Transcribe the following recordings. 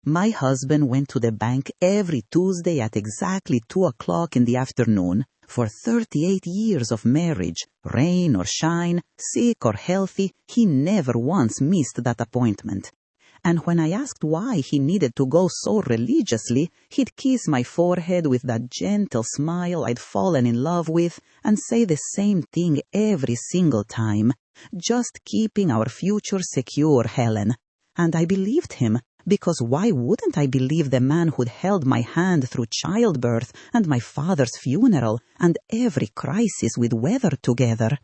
My husband went to the bank every Tuesday at exactly 2 o'clock in the afternoon. For 38 years of marriage, rain or shine, sick or healthy, he never once missed that appointment. And when I asked why he needed to go so religiously, he'd kiss my forehead with that gentle smile I'd fallen in love with and say the same thing every single time. Just keeping our future secure, Helen. And I believed him, because why wouldn't I believe the man who'd held my hand through childbirth and my father's funeral and every crisis we'd weathered together?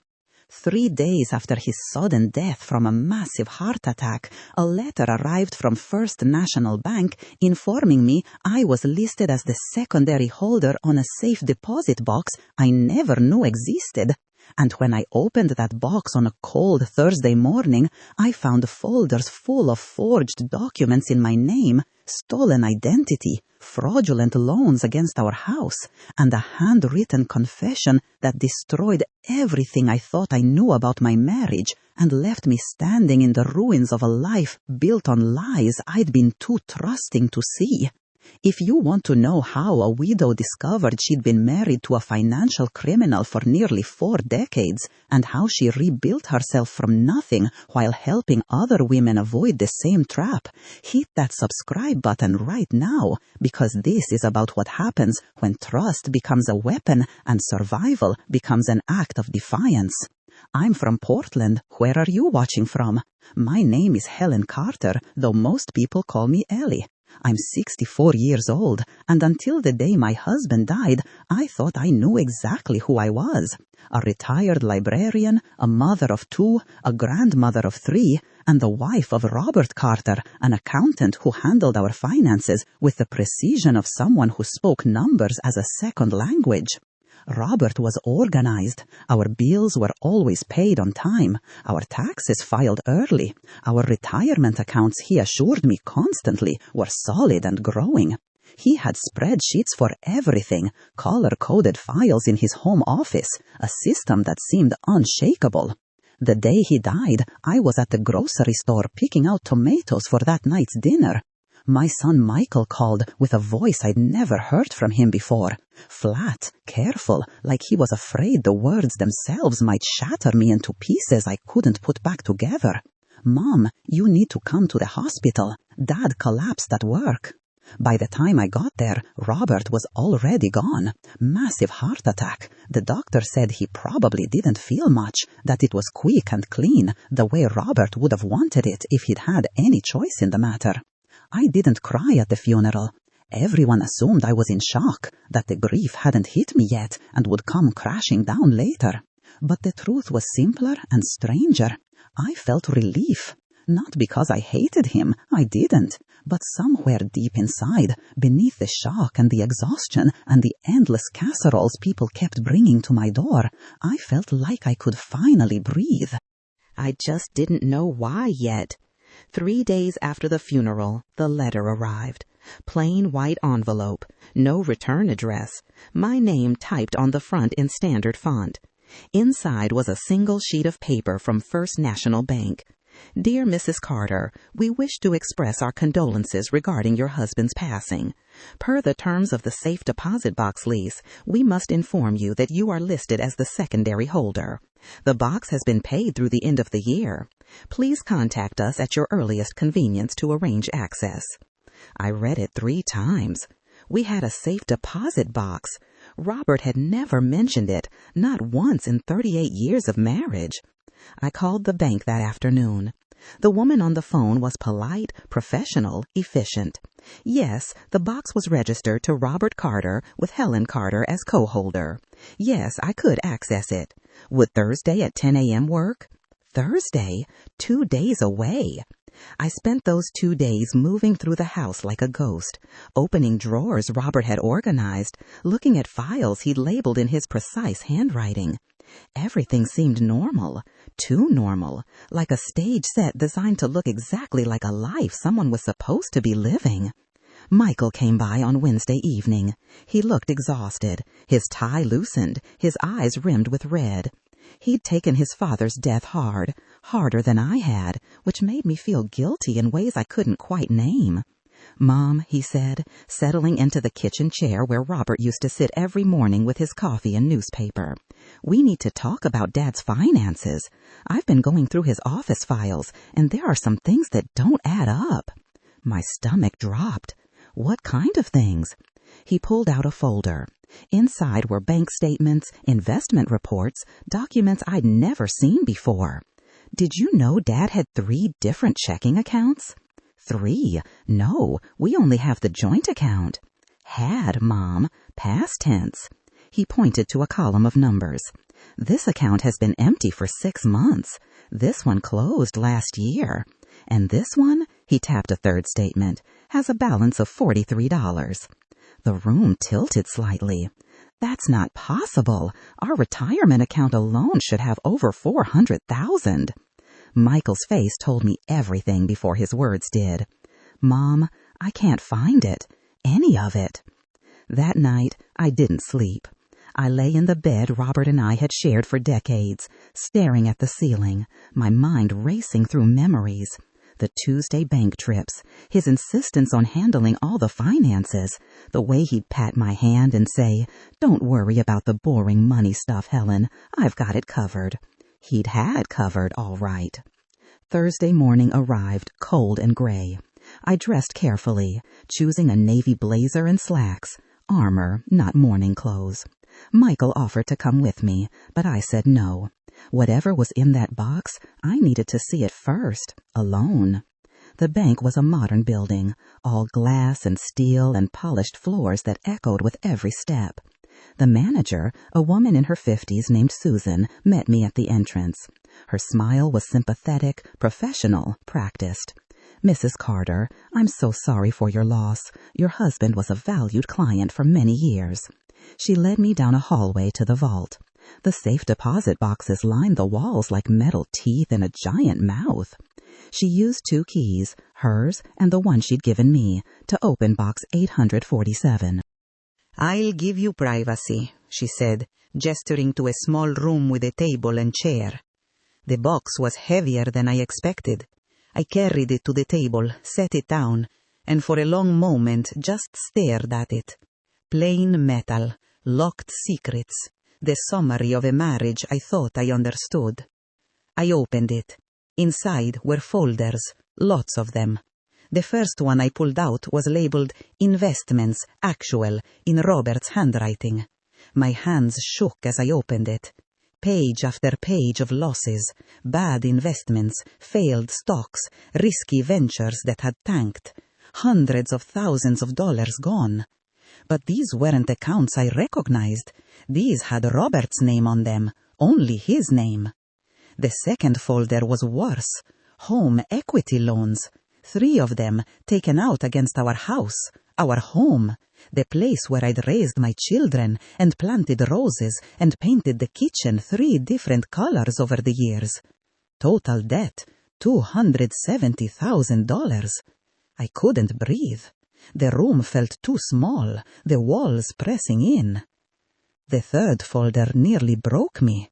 3 days after his sudden death from a massive heart attack, a letter arrived from First National Bank informing me I was listed as the secondary holder on a safe deposit box I never knew existed. And when I opened that box on a cold Thursday morning, I found folders full of forged documents in my name, stolen identity, fraudulent loans against our house, and a handwritten confession that destroyed everything I thought I knew about my marriage and left me standing in the ruins of a life built on lies I'd been too trusting to see. If you want to know how a widow discovered she'd been married to a financial criminal for nearly 4 decades and how she rebuilt herself from nothing while helping other women avoid the same trap, hit that subscribe button right now, because this is about what happens when trust becomes a weapon and survival becomes an act of defiance. I'm from Portland. Where are you watching from? My name is Helen Carter, though most people call me Ellie. I'm 64 years old, and until the day my husband died, I thought I knew exactly who I was. A retired librarian, a mother of 2, a grandmother of 3, and the wife of Robert Carter, an accountant who handled our finances with the precision of someone who spoke numbers as a second language. Robert was organized. Our bills were always paid on time. Our taxes filed early. Our retirement accounts, he assured me constantly, were solid and growing. He had spreadsheets for everything, color-coded files in his home office, a system that seemed unshakable. The day he died, I was at the grocery store picking out tomatoes for that night's dinner. My son Michael called with a voice I'd never heard from him before. Flat, careful, like he was afraid the words themselves might shatter me into pieces I couldn't put back together. "Mom, you need to come to the hospital. Dad collapsed at work." By the time I got there, Robert was already gone. Massive heart attack. The doctor said he probably didn't feel much, that it was quick and clean, the way Robert would have wanted it if he'd had any choice in the matter. I didn't cry at the funeral. Everyone assumed I was in shock, that the grief hadn't hit me yet and would come crashing down later. But the truth was simpler and stranger. I felt relief. Not because I hated him, I didn't, but somewhere deep inside, beneath the shock and the exhaustion and the endless casseroles people kept bringing to my door, I felt like I could finally breathe. I just didn't know why yet. 3 days after the funeral, the letter arrived. Plain white envelope, no return address, my name typed on the front in standard font. Inside was a single sheet of paper from First National Bank. "Dear Mrs. Carter, we wish to express our condolences regarding your husband's passing. Per the terms of the safe deposit box lease, we must inform you that you are listed as the secondary holder. The box has been paid through the end of the year. Please contact us at your earliest convenience to arrange access." I read it 3 times. We had a safe deposit box. Robert had never mentioned it, not once in 38 years of marriage. I called the bank that afternoon. The woman on the phone was polite, professional, efficient. Yes, the box was registered to Robert Carter with Helen Carter as co-holder. Yes, I could access it. Would Thursday at 10 a.m. work? Thursday? 2 days away. I spent those 2 days moving through the house like a ghost, opening drawers Robert had organized, looking at files he'd labeled in his precise handwriting. Everything seemed normal, too normal, like a stage set designed to look exactly like a life someone was supposed to be living. Michael came by on Wednesday evening. He looked exhausted, his tie loosened, his eyes rimmed with red. He'd taken his father's death hard, harder than I had, which made me feel guilty in ways I couldn't quite name. "Mom," he said, settling into the kitchen chair where Robert used to sit every morning with his coffee and newspaper. "We need to talk about Dad's finances. I've been going through his office files, and there are some things that don't add up." My stomach dropped. "What kind of things?" He pulled out a folder. Inside were bank statements, investment reports, documents I'd never seen before. "Did you know Dad had 3 different checking accounts?" 3? No, we only have the joint account. "Had, Mom, past tense." He pointed to a column of numbers. "This account has been empty for 6 months. This one closed last year. And this one," he tapped a third statement, "has a balance of $43. The room tilted slightly. "That's not possible. Our retirement account alone should have over $400,000. Michael's face told me everything before his words did. "Mom, I can't find it. Any of it." That night, I didn't sleep. I lay in the bed Robert and I had shared for decades, staring at the ceiling, my mind racing through memories. The Tuesday bank trips, his insistence on handling all the finances, the way he'd pat my hand and say, "Don't worry about the boring money stuff, Helen. I've got it covered." He'd had covered, all right. Thursday morning arrived, cold and gray. I dressed carefully, choosing a navy blazer and slacks, armor, not morning clothes. Michael offered to come with me, but I said no. Whatever was in that box, I needed to see it first, alone. The bank was a modern building, all glass and steel and polished floors that echoed with every step. The manager, a woman in her 50s named Susan, met me at the entrance. Her smile was sympathetic, professional, practiced. "Mrs. Carter, I'm so sorry for your loss. Your husband was a valued client for many years." She led me down a hallway to the vault. The safe deposit boxes lined the walls like metal teeth in a giant mouth. She used 2 keys, hers and the one she'd given me, to open box 847. "I'll give you privacy," she said, gesturing to a small room with a table and chair. The box was heavier than I expected. I carried it to the table, set it down, and for a long moment just stared at it. Plain metal, locked secrets, the summary of a marriage I thought I understood. I opened it. Inside were folders, lots of them. The first one I pulled out was labeled "Investments, Actual," in Robert's handwriting. My hands shook as I opened it. Page after page of losses, bad investments, failed stocks, risky ventures that had tanked. Hundreds of thousands of dollars gone. But these weren't accounts I recognized. These had Robert's name on them, only his name. The second folder was worse. Home equity loans. 3 of them taken out against our house, our home, the place where I'd raised my children and planted roses and painted the kitchen 3 different colors over the years. Total debt, $270,000. I couldn't breathe. The room felt too small, the walls pressing in. The third folder nearly broke me.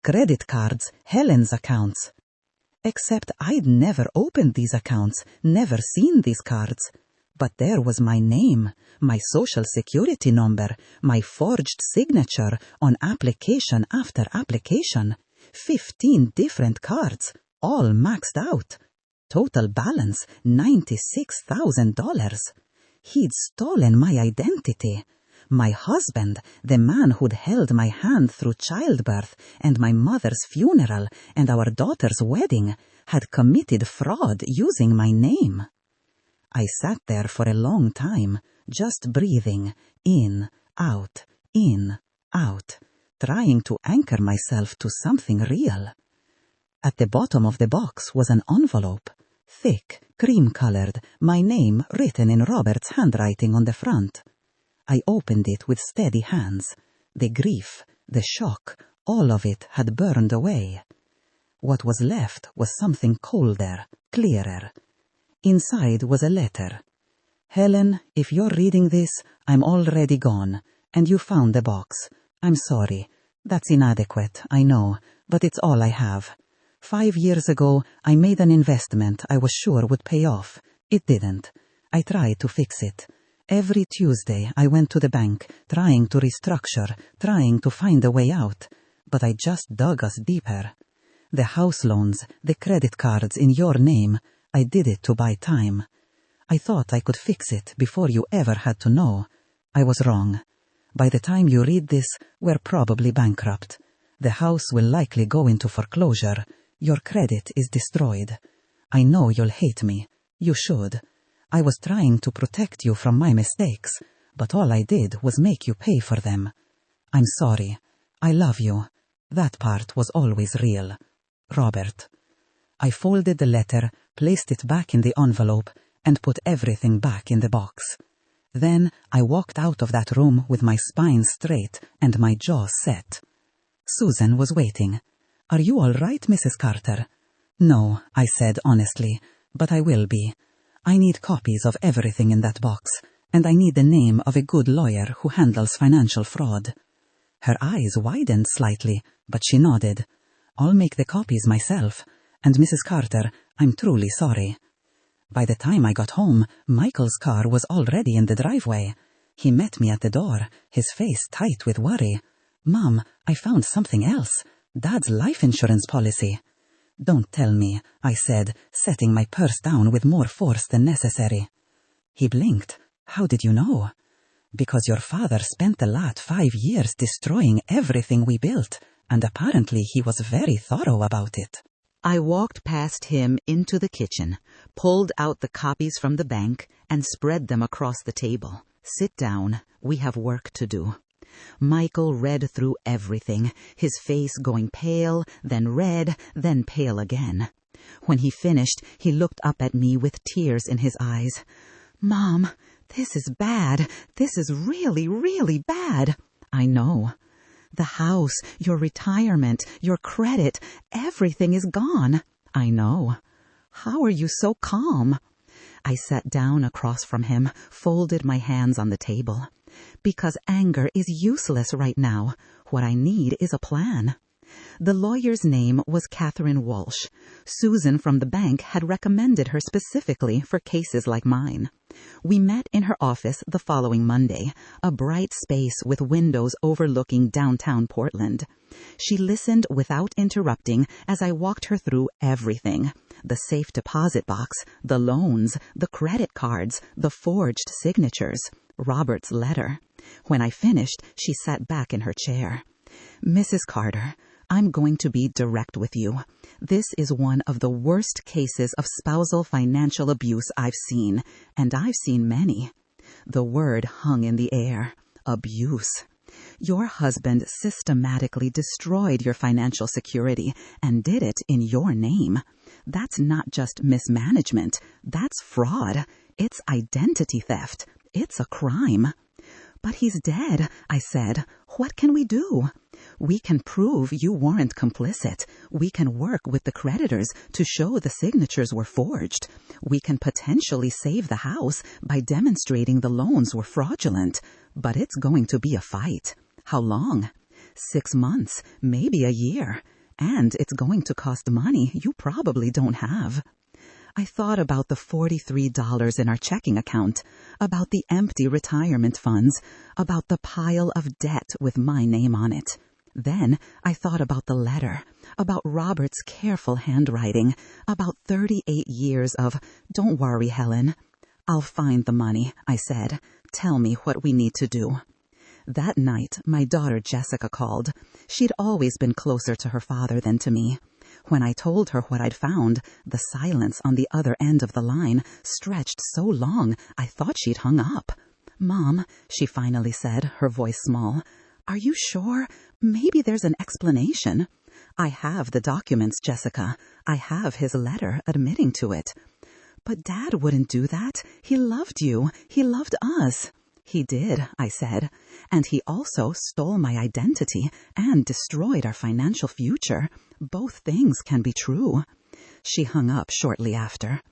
Credit cards, Helen's accounts. Except I'd never opened these accounts, never seen these cards. But there was my name, my social security number, my forged signature on application after application. 15 different cards, all maxed out. Total balance, $96,000. He'd stolen my identity. My husband, the man who'd held my hand through childbirth and my mother's funeral and our daughter's wedding, had committed fraud using my name. I sat there for a long time, just breathing, in, out, trying to anchor myself to something real. At the bottom of the box was an envelope, thick, cream-colored, my name written in Robert's handwriting on the front. I opened it with steady hands. The grief, the shock, all of it had burned away. What was left was something colder, clearer. Inside was a letter. "Helen, if you're reading this, I'm already gone, and you found the box. I'm sorry. That's inadequate, I know, but it's all I have. 5 years ago, I made an investment I was sure would pay off. It didn't. I tried to fix it. Every Tuesday I went to the bank, trying to restructure, trying to find a way out. But I just dug us deeper. The house loans, the credit cards in your name, I did it to buy time. I thought I could fix it before you ever had to know. I was wrong. By the time you read this, we're probably bankrupt. The house will likely go into foreclosure. Your credit is destroyed. I know you'll hate me. You should. I was trying to protect you from my mistakes, but all I did was make you pay for them. I'm sorry. I love you. That part was always real. Robert. I folded the letter, placed it back in the envelope, and put everything back in the box. Then I walked out of that room with my spine straight and my jaw set. Susan was waiting. "Are you all right, Mrs. Carter?" "No," I said honestly, "but I will be. I need copies of everything in that box, and I need the name of a good lawyer who handles financial fraud." Her eyes widened slightly, but she nodded. "I'll make the copies myself, and Mrs. Carter, I'm truly sorry." By the time I got home, Michael's car was already in the driveway. He met me at the door, his face tight with worry. "Mom, I found something else. Dad's life insurance policy." "Don't tell me," I said, setting my purse down with more force than necessary. He blinked. "How did you know?" "Because your father spent the last 5 years destroying everything we built, and apparently he was very thorough about it." I walked past him into the kitchen, pulled out the copies from the bank, and spread them across the table. "Sit down. We have work to do." Michael read through everything, his face going pale, then red, then pale again. When he finished, he looked up at me with tears in his eyes. "Mom, this is bad. This is really, really bad." "I know. The house, your retirement, your credit, everything is gone." "I know. How are you so calm?" I sat down across from him, folded my hands on the table. "Because anger is useless right now. What I need is a plan." The lawyer's name was Catherine Walsh. Susan from the bank had recommended her specifically for cases like mine. We met in her office the following Monday, a bright space with windows overlooking downtown Portland. She listened without interrupting as I walked her through everything: the safe deposit box, the loans, the credit cards, the forged signatures, Robert's letter. When I finished, she sat back in her chair. "Mrs. Carter, I'm going to be direct with you. This is one of the worst cases of spousal financial abuse I've seen, and I've seen many." The word hung in the air. Abuse. Your husband systematically destroyed your financial security and did it in your name. That's not just mismanagement. That's fraud. It's identity theft. It's a crime. "But he's dead," I said. "What can we do?" "We can prove you weren't complicit. We can work with the creditors to show the signatures were forged. We can potentially save the house by demonstrating the loans were fraudulent. But it's going to be a fight." "How long?" 6 months, maybe a year. And it's going to cost money you probably don't have. I thought about the $43 in our checking account, about the empty retirement funds, about the pile of debt with my name on it. Then I thought about the letter, about Robert's careful handwriting, about 38 years of, "Don't worry, Helen." "I'll find the money," I said. "Tell me what we need to do." That night, my daughter Jessica called. She'd always been closer to her father than to me. When I told her what I'd found, the silence on the other end of the line stretched so long I thought she'd hung up. "Mom," she finally said, her voice small, "are you sure? Maybe there's an explanation." "I have the documents, Jessica. I have his letter admitting to it." "But Dad wouldn't do that. He loved you. He loved us." "He did," I said, "and he also stole my identity and destroyed our financial future. Both things can be true." She hung up shortly after.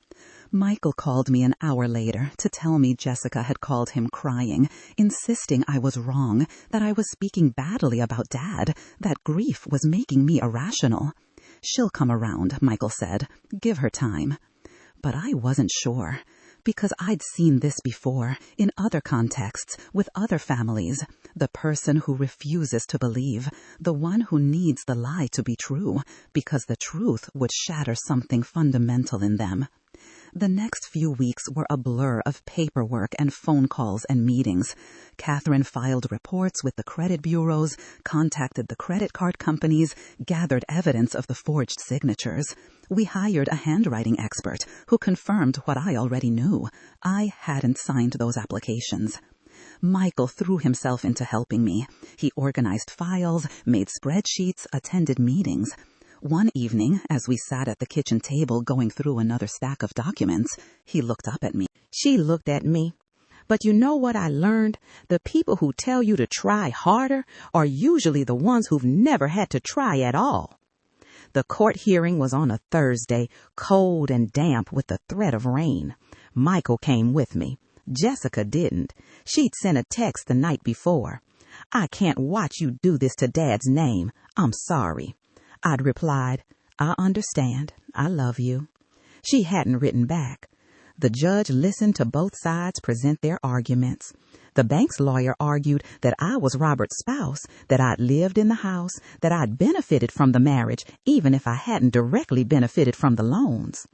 Michael called me an hour later to tell me Jessica had called him crying, insisting I was wrong, that I was speaking badly about Dad, that grief was making me irrational. "She'll come around," Michael said. "Give her time." But I wasn't sure. because I'd seen this before, in other contexts, with other families. The person who refuses to believe, the one who needs the lie to be true, because the truth would shatter something fundamental in them. The next few weeks were a blur of paperwork and phone calls and meetings. Catherine filed reports with the credit bureaus, contacted the credit card companies, gathered evidence of the forged signatures. We hired a handwriting expert who confirmed what I already knew. I hadn't signed those applications. Michael threw himself into helping me. He organized files, made spreadsheets, attended meetings. One evening, as we sat at the kitchen table going through another stack of documents, he looked up at me. She looked at me. But you know what I learned? The people who tell you to try harder are usually the ones who've never had to try at all. The court hearing was on a Thursday, cold and damp with the threat of rain. Michael came with me. Jessica didn't. She'd sent a text the night before. "I can't watch you do this to Dad's name. I'm sorry." I'd replied, "I understand. I love you." She hadn't written back. The judge listened to both sides present their arguments. The bank's lawyer argued that I was Robert's spouse, that I'd lived in the house, that I'd benefited from the marriage, even if I hadn't directly benefited from the loans.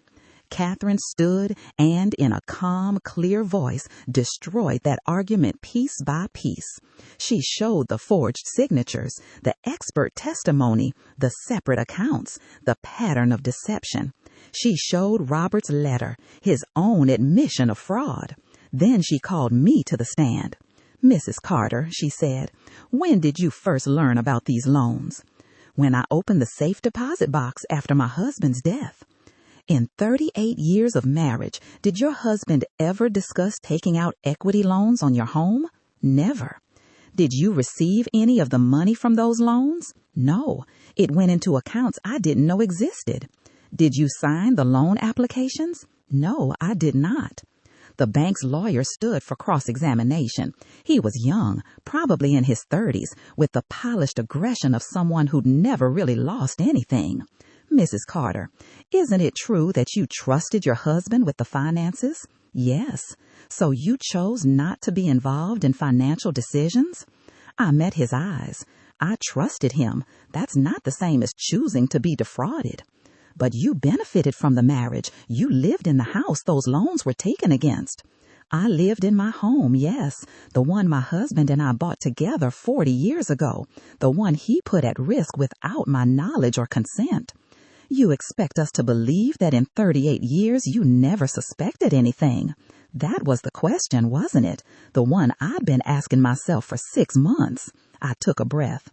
Catherine stood and, in a calm, clear voice, destroyed that argument piece by piece. She showed the forged signatures, the expert testimony, the separate accounts, the pattern of deception. She showed Robert's letter, his own admission of fraud. Then she called me to the stand. "Mrs. Carter," she said, "when did you first learn about these loans?" "When I opened the safe deposit box after my husband's death." "In 38 years of marriage, did your husband ever discuss taking out equity loans on your home?" "Never." "Did you receive any of the money from those loans?" "No. It went into accounts I didn't know existed." "Did you sign the loan applications?" "No, I did not." The bank's lawyer stood for cross-examination. He was young, probably in his 30s, with the polished aggression of someone who'd never really lost anything. "Mrs. Carter, isn't it true that you trusted your husband with the finances?" "Yes." "So you chose not to be involved in financial decisions?" I met his eyes. "I trusted him. That's not the same as choosing to be defrauded." "But you benefited from the marriage. You lived in the house those loans were taken against." "I lived in my home, yes, the one my husband and I bought together 40 years ago, the one he put at risk without my knowledge or consent." "You expect us to believe that in 38 years you never suspected anything?" That was the question, wasn't it? The one I'd been asking myself for 6 months. I took a breath.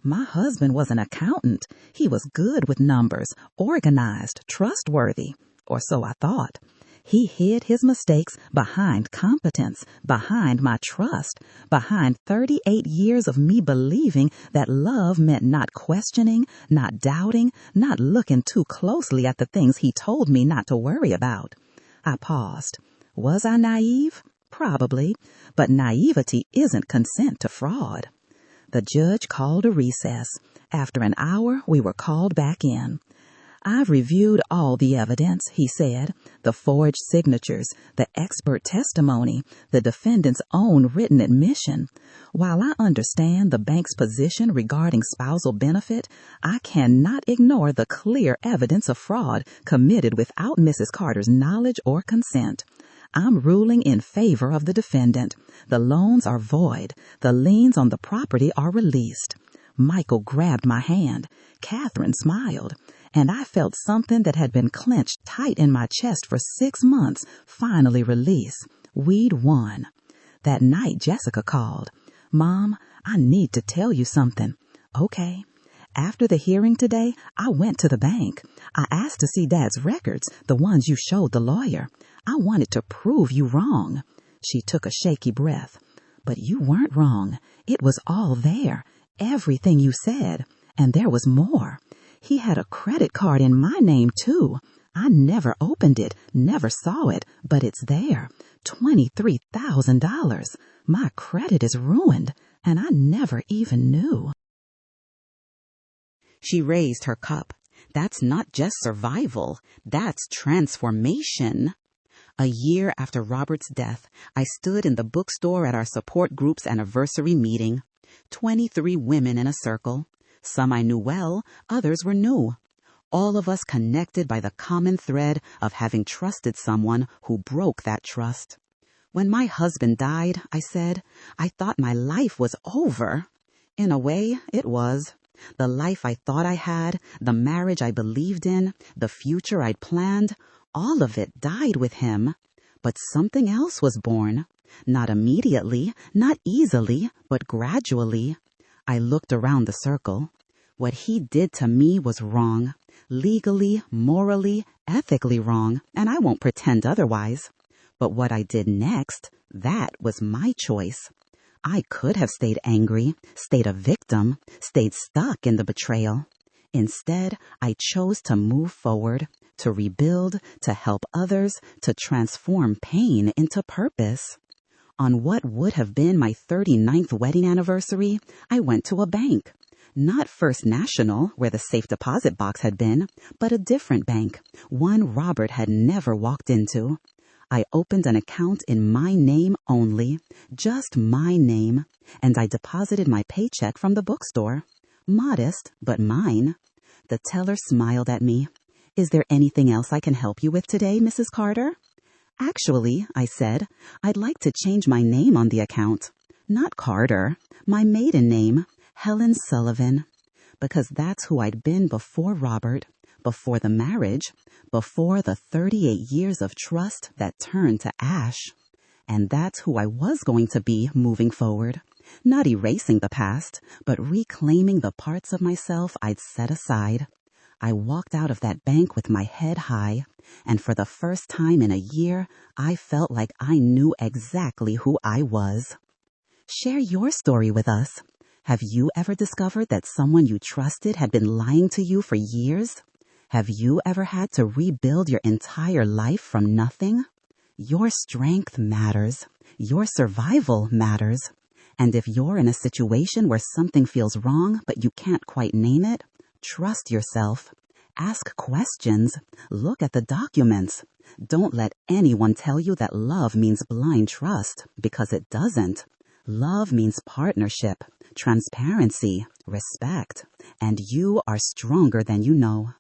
My husband was an accountant. He was good with numbers, organized, trustworthy, or so I thought. He hid his mistakes behind competence, behind my trust, behind 38 years of me believing that love meant not questioning, not doubting, not looking too closely at the things he told me not to worry about. I paused. Was I naive? Probably, but naivety isn't consent to fraud. The judge called a recess. After an hour, we were called back in. "I've reviewed all the evidence," he said, "the forged signatures, the expert testimony, the defendant's own written admission. While I understand the bank's position regarding spousal benefit, I cannot ignore the clear evidence of fraud committed without Mrs. Carter's knowledge or consent. I'm ruling in favor of the defendant. The loans are void. The liens on the property are released." Michael grabbed my hand. Catherine smiled. And I felt something that had been clenched tight in my chest for 6 months finally release. We'd won. That night, Jessica called. "Mom, I need to tell you something." "Okay." "After the hearing today, I went to the bank. I asked to see Dad's records, the ones you showed the lawyer. I wanted to prove you wrong." She took a shaky breath. "But you weren't wrong. It was all there. Everything you said. And there was more. He had a credit card in my name, too. I never opened it, never saw it, but it's there. $23,000. My credit is ruined, and I never even knew." She raised her cup. "That's not just survival. That's transformation." A year after Robert's death, I stood in the bookstore at our support group's anniversary meeting. 23 women in a circle. Some I knew well, others were new. All of us connected by the common thread of having trusted someone who broke that trust. When my husband died, I said, I thought my life was over. In a way, it was. The life I thought I had, the marriage I believed in, the future I'd planned, all of it died with him. But something else was born. Not immediately, not easily, but gradually. I looked around the circle. What he did to me was wrong. Legally, morally, ethically wrong, and I won't pretend otherwise. But what I did next, that was my choice. I could have stayed angry, stayed a victim, stayed stuck in the betrayal. Instead, I chose to move forward, to rebuild, to help others, to transform pain into purpose. On what would have been my 39th wedding anniversary, I went to a bank. Not First National, where the safe deposit box had been, but a different bank, one Robert had never walked into. I opened an account in my name only, just my name, and I deposited my paycheck from the bookstore. Modest, but mine. The teller smiled at me. Is there anything else I can help you with today, Mrs. Carter? Actually, I said, I'd like to change my name on the account. Not Carter, my maiden name, Helen Sullivan. Because that's who I'd been before Robert, before the marriage, before the 38 years of trust that turned to ash. And that's who I was going to be moving forward. Not erasing the past, but reclaiming the parts of myself I'd set aside. I walked out of that bank with my head high, and for the first time in a year, I felt like I knew exactly who I was. Share your story with us. Have you ever discovered that someone you trusted had been lying to you for years? Have you ever had to rebuild your entire life from nothing? Your strength matters. Your survival matters. And if you're in a situation where something feels wrong but you can't quite name it, trust yourself. Ask questions. Look at the documents. Don't let anyone tell you that love means blind trust, because it doesn't. Love means partnership, transparency, respect, and you are stronger than you know.